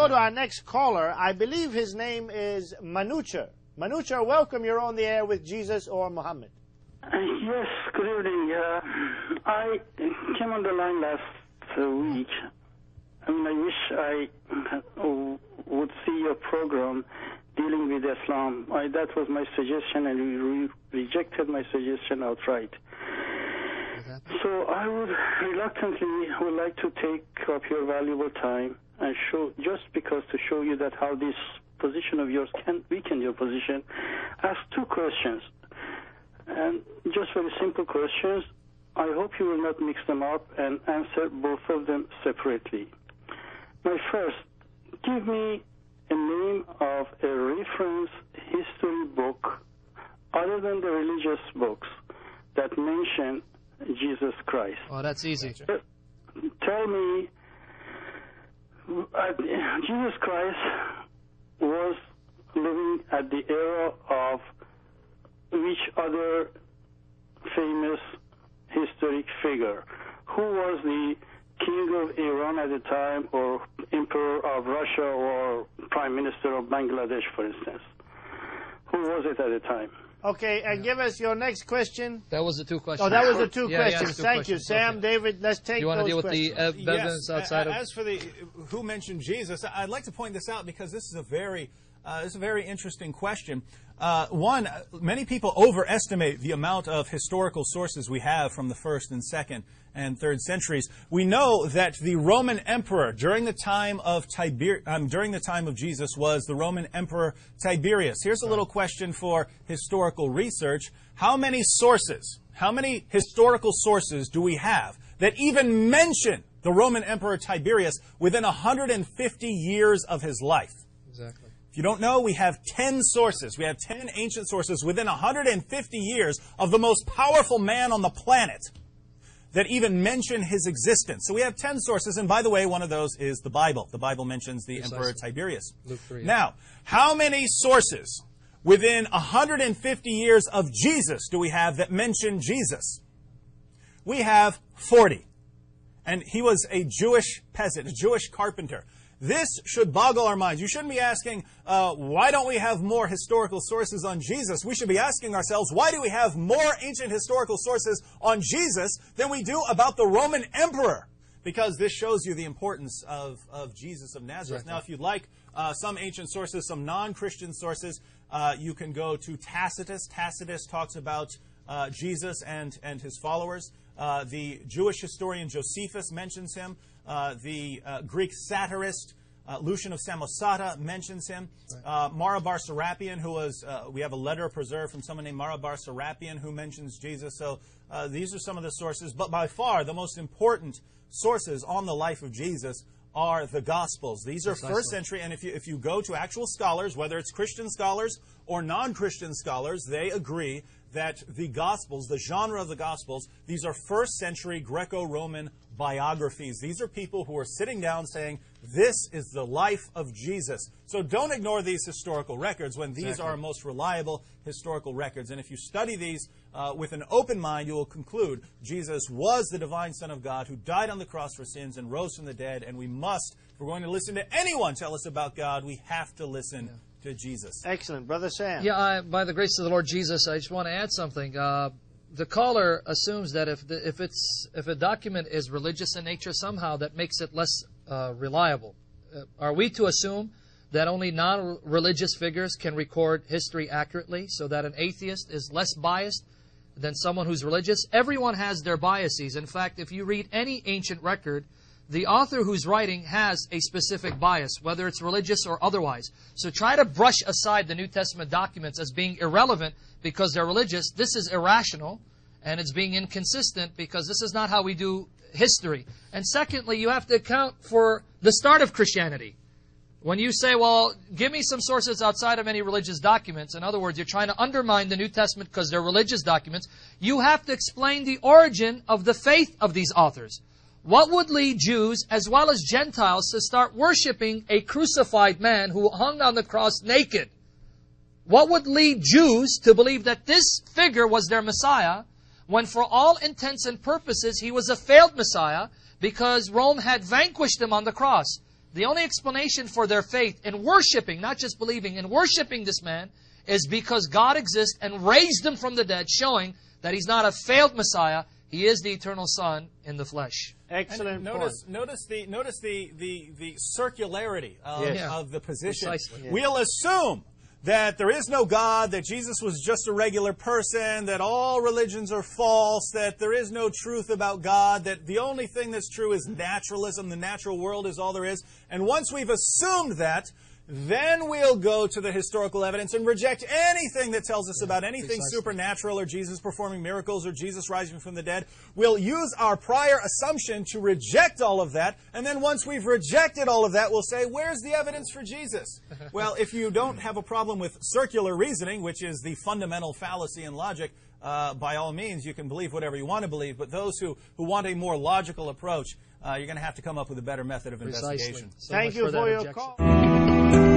go to our next caller. I believe his name is Manucher. Manucher, welcome. You're on the air with Jesus or Muhammad. Yes, good evening. I came on the line last week. I wish I would see your program dealing with Islam. That was my suggestion, and you rejected my suggestion outright. So I would reluctantly like to take up your valuable time and to show you that how this position of yours can weaken your position. Ask two questions, and just very simple questions. I hope you will not mix them up and answer both of them separately. My first, give me a name of a reference history book other than the religious books that mention Jesus Christ. Oh, that's easy. Tell me, Jesus Christ was living at the era of which other famous historic figure? Who was the king of Iran at the time, or emperor of Russia, or prime minister of Bangladesh, for instance? Who was it at the time? Okay, and give us your next question. That was the two questions. Oh, that was the two questions. Two Thank questions. you, Sam. Okay. David, let's take those questions. You want to deal with the evidence outside of... As for the who mentioned Jesus, I'd like to point this out because this is a very interesting question. One, many people overestimate the amount of historical sources we have from the 1st and 2nd and 3rd centuries. We know that the Roman emperor during the time of Jesus was the Roman Emperor Tiberius. Here's a little question for historical research. How many historical sources do we have that even mention the Roman Emperor Tiberius within 150 years of his life? Exactly. If you don't know, we have 10 sources. We have 10 ancient sources within 150 years of the most powerful man on the planet that even mention his existence. So we have 10 sources, and by the way, one of those is the Bible. The Bible mentions the Emperor Tiberius. Luke 3. Now, how many sources within 150 years of Jesus do we have that mention Jesus? We have 40. And he was a Jewish peasant, a Jewish carpenter. This should boggle our minds. You shouldn't be asking, why don't we have more historical sources on Jesus? We should be asking ourselves, why do we have more ancient historical sources on Jesus than we do about the Roman emperor? Because this shows you the importance of Jesus of Nazareth. Exactly. Now, if you'd like some ancient sources, some non-Christian sources, you can go to Tacitus. Tacitus talks about Jesus and his followers. The Jewish historian Josephus mentions him. The Greek satirist Lucian of Samosata mentions him. Marabar Serapion, who was, we have a letter preserved from someone named Marabar Serapion who mentions Jesus. So these are some of the sources. But by far, the most important sources on the life of Jesus are the Gospels. These are first century, and if you go to actual scholars, whether it's Christian scholars or non-Christian scholars, they agree that the Gospels, the genre of the Gospels, these are first century Greco-Roman biographies. These are people who are sitting down saying, this is the life of Jesus. So don't ignore these historical records when these are our most reliable historical records. And if you study these with an open mind, you will conclude Jesus was the divine Son of God who died on the cross for sins and rose from the dead. And we must, if we're going to listen to anyone tell us about God, we have to listen to Jesus. Excellent. Brother Sam. Yeah, by the grace of the Lord Jesus, I just want to add something. The caller assumes that if a document is religious in nature, somehow that makes it less reliable. Are we to assume that only non-religious figures can record history accurately, so that an atheist is less biased than someone who's religious? Everyone has their biases. In fact, if you read any ancient record, the author who's writing has a specific bias, whether it's religious or otherwise. So try to brush aside the New Testament documents as being irrelevant because they're religious. This is irrational, and it's being inconsistent because this is not how we do history. And secondly, you have to account for the start of Christianity. When you say, well, give me some sources outside of any religious documents, in other words, you're trying to undermine the New Testament because they're religious documents, you have to explain the origin of the faith of these authors. What would lead Jews as well as Gentiles to start worshiping a crucified man who hung on the cross naked? What would lead Jews to believe that this figure was their Messiah when for all intents and purposes he was a failed Messiah because Rome had vanquished him on the cross? the only explanation for their faith in worshiping, not just believing, in worshiping this man, is because God exists and raised him from the dead, showing that he's not a failed Messiah. He is the eternal Son in the flesh. Excellent point. Notice the circularity of the position. Precisely. We'll assume that there is no God, that Jesus was just a regular person, that all religions are false, that there is no truth about God, that the only thing that's true is naturalism, the natural world is all there is. And once we've assumed that, then we'll go to the historical evidence and reject anything that tells us about anything supernatural or Jesus performing miracles or Jesus rising from the dead. We'll use our prior assumption to reject all of that. And then once we've rejected all of that, we'll say, where's the evidence for Jesus? Well, if you don't have a problem with circular reasoning, which is the fundamental fallacy in logic, by all means, you can believe whatever you want to believe. But those who want a more logical approach, you're going to have to come up with a better method of investigation. So Thank much you for that for your objection. call.